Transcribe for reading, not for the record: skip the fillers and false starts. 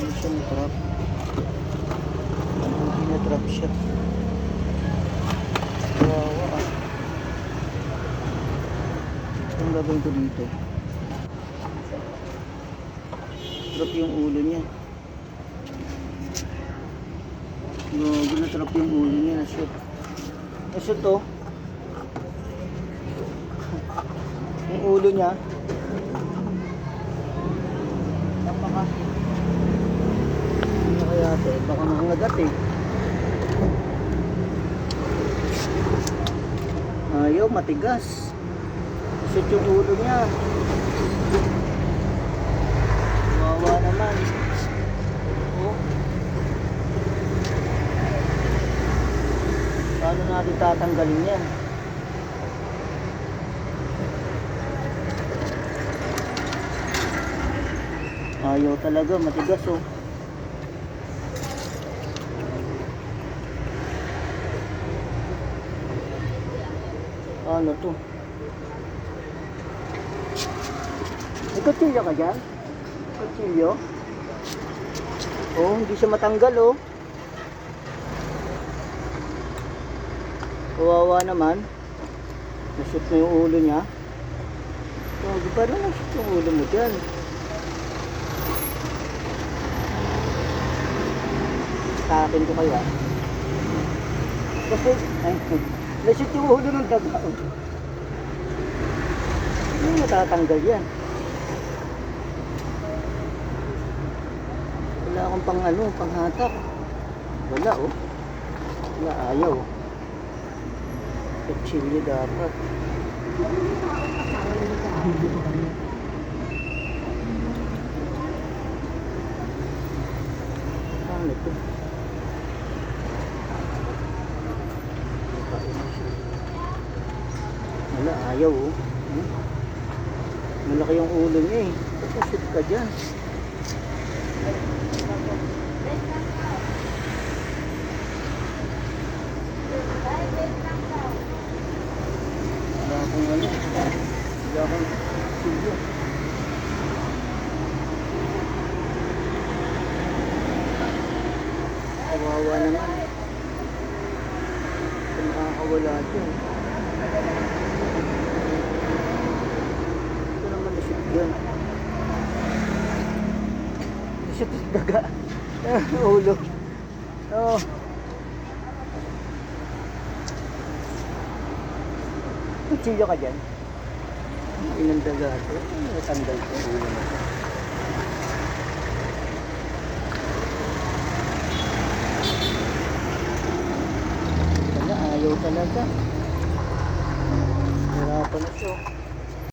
Hindi siya na-trap. Hindi na-trap siya. Kawawa ah. Anong gagawin ko dito? Trap yung ulo niya. Gago na trap yung ulo niya. Na-shoot. Na-shoot to. Yung ulo niya. Baka ano kaya ito? Baka makangagat eh. Ayaw, matigas. Na-shoot yung ulo niya. Kawawa naman. Oh. Paano natin tatanggalin yan? Ayaw talaga, matigas oh. Ano to? May kutsilyo ka dyan? Kutsilyo? Oh, hindi siya matanggal oh. Kawawa naman. Nashoot na yung ulo niya. Oh, paano nashoot yung ulo mo dyan? Takin ko kaya. Kasi, ay, nashoot yung ulo ng daga. Ano matatanggal yan? Wala akong pang ano, panghatak. Wala oh. Wala, ayaw. Kutsilyo dapat. Ano ito? Wala, ayaw oh. Malaki yung ulo niya eh. Shoot ka dyan. Wala akong ano. Wala akong silyo. Kawawa naman. Nakakawala dyan. Ito naman na-shoot dyan. Na-shoot yung daga. Ulo. Oh. Kutsilyo ka dyan. Inang daga ito. Natanggal ko ulo na ito. Wala, ayaw talaga. Hirapan na siya.